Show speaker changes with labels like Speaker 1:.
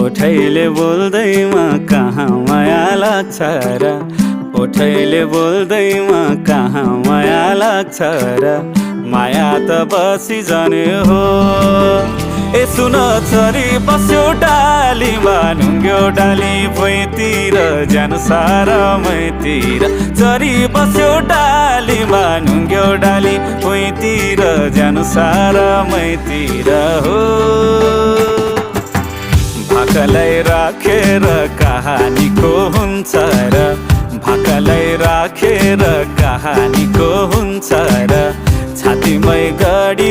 Speaker 1: ओठैले बोल्दैमा कहाँ माया लाग्छ र, ओठैले बोल्दैमा कहाँ माया लाग्छ र, माया त बसी जाने हो। ए सुन छोरी बस्यो डालीमा, ढुङ्ग्यो डाली भुइँतिर जानु सारा मैतिर। छोरी बस्यो डालीमा, ढुङ्ग्यो डाली भुइँतिर जानु सारा मैतिर हो। भाकालाई राखेर कहानीको हुन्छ र, भाकालाई राखेर कहानीको हुन्छ र, छातीमै गडी